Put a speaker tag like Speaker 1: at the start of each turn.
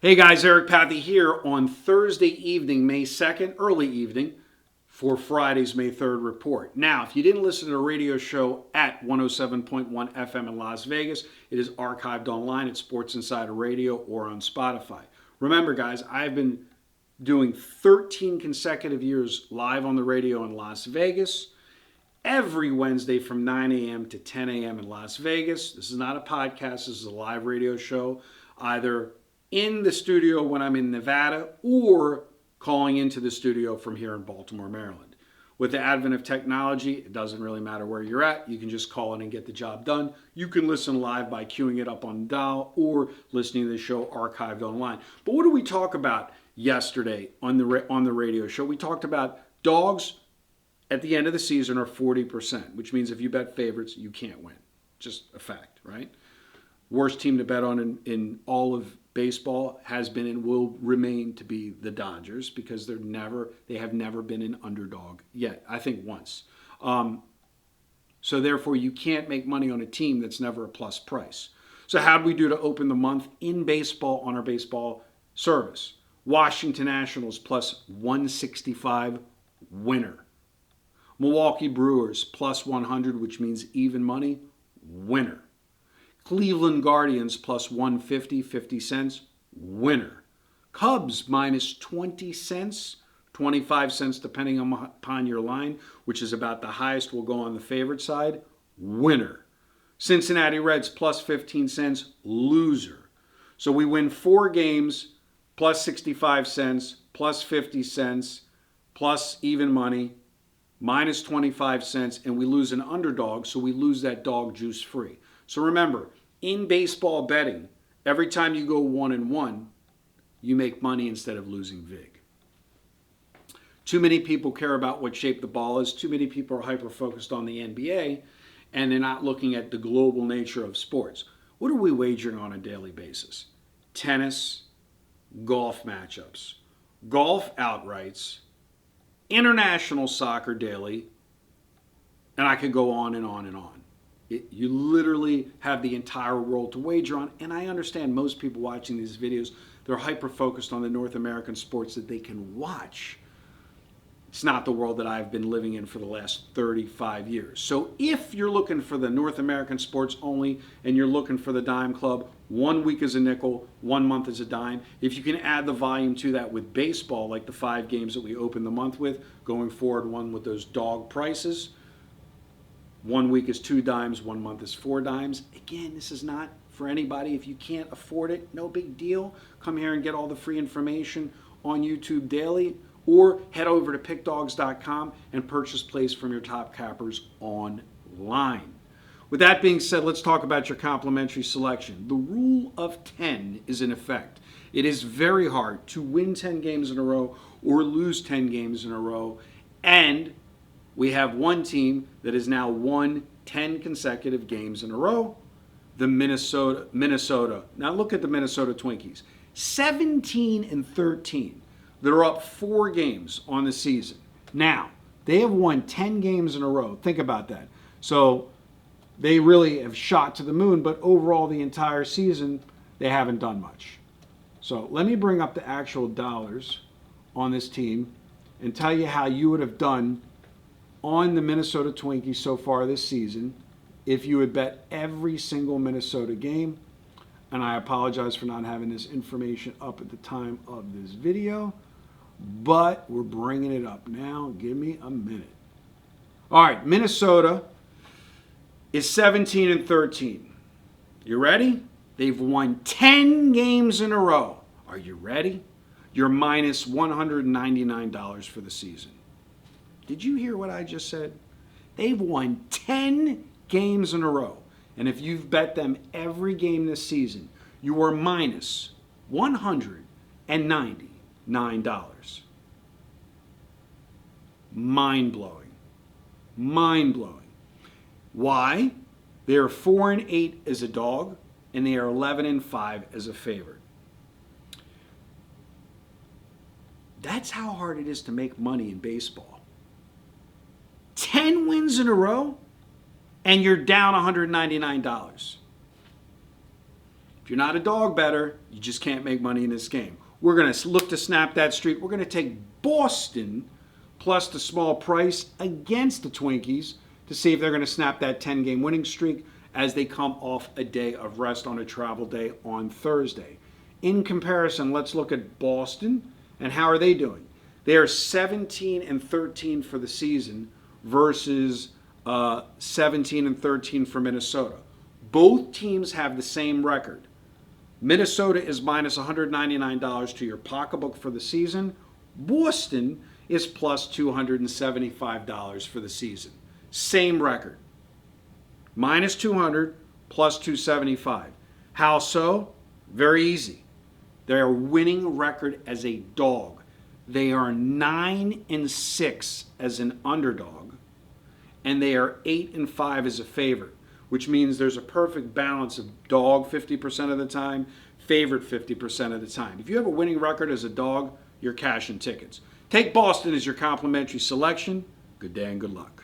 Speaker 1: Hey guys, Eric Pathy here on Thursday evening, May 2nd, early evening, for Friday's May 3rd report. Now, if you didn't listen to the radio show at 107.1 FM in Las Vegas, it is archived online at Sports Insider Radio or on Spotify. Remember, guys, I've been doing 13 consecutive years live on the radio in Las Vegas every Wednesday from 9 a.m. to 10 a.m. in Las Vegas. This is not a podcast. This is a live radio show, either in the studio when I'm in Nevada or calling into the studio from here in Baltimore, Maryland. With the advent of technology, it doesn't really matter where you're at. You can just call in and get the job done. You can listen live by queuing it up on the dial or listening to the show archived online. But what did we talk about yesterday on the radio show? We talked about dogs at the end of the season are 40%, which means if you bet favorites, you can't win. Just a fact, right? Worst team to bet on in all of baseball has been and will remain to be the Dodgers because they have never been an underdog yet. I think once. So therefore, you can't make money on a team that's never a plus price. So how do we do to open the month in baseball on our baseball service? Washington Nationals plus 165 winner. Milwaukee Brewers plus 100, which means even money, winner. Cleveland Guardians plus 150, 50 cents, winner. Cubs minus 20 cents, 25 cents depending upon your line, which is about the highest will go on the favorite side, winner. Cincinnati Reds plus 15 cents, loser. So we win 4 games, plus 65 cents, plus 50 cents, plus even money, minus 25 cents, and we lose an underdog, so we lose that dog juice free. So remember, in baseball betting, every time you go 1-1, you make money instead of losing vig. Too many people care about what shape the ball is. Too many people are hyper-focused on the NBA, and they're not looking at the global nature of sports. What are we wagering on a daily basis? Tennis, golf matchups, golf outrights, international soccer daily, and I could go on and on and on. You literally have the entire world to wager on, and I understand most people watching these videos, they're hyper-focused on the North American sports that they can watch. It's not the world that I've been living in for the last 35 years. So if you're looking for the North American sports only and you're looking for the dime club, 1 week is a nickel, 1 month is a dime. If you can add the volume to that with baseball, like the 5 games that we open the month with, going forward, one with those dog prices, 1 week is 2 dimes, 1 month is 4 dimes. Again, this is not for anybody. If you can't afford it, no big deal. Come here and get all the free information on YouTube daily, or head over to PickDawgz.com and purchase plays from your top cappers online. With that being said, let's talk about your complimentary selection. The rule of 10 is in effect. It is very hard to win 10 games in a row or lose 10 games in a row, and we have one team that has now won 10 consecutive games in a row, the Minnesota. Now look at the Minnesota Twinkies. 17-13. They're up 4 games on the season. Now, they have won 10 games in a row. Think about that. So they really have shot to the moon, but overall the entire season, they haven't done much. So let me bring up the actual dollars on this team and tell you how you would have done on the Minnesota Twinkies so far this season if you had bet every single Minnesota game. And I apologize for not having this information up at the time of this video, but we're bringing it up now. Give me a minute. All right, Minnesota is 17-13. You ready? They've won 10 games in a row. Are you ready? You're minus $199 for the season. Did you hear what I just said? They've won 10 games in a row. And if you've bet them every game this season, you are minus $199. Mind-blowing. Mind-blowing. Why? They are 4-8 as a dog, and they are 11-5 as a favorite. That's how hard it is to make money in baseball. 10 wins in a row, and you're down $199. If you're not a dog bettor, you just can't make money in this game. We're going to look to snap that streak. We're going to take Boston plus the small price against the Twinkies to see if they're going to snap that 10-game winning streak as they come off a day of rest on a travel day on Thursday. In comparison, let's look at Boston and how are they doing. They are 17-13 for the season versus 17-13 for Minnesota. Both teams have the same record. Minnesota is minus $199 to your pocketbook for the season. Boston is plus $275 for the season. Same record. Minus 200, plus 275. How so? Very easy. Their winning record as a dog. They are 9-6 as an underdog, and they are 8-5 as a favorite, which means there's a perfect balance of dog 50% of the time, favorite 50% of the time. If you have a winning record as a dog, you're cashing tickets. Take Boston as your complimentary selection. Good day and good luck.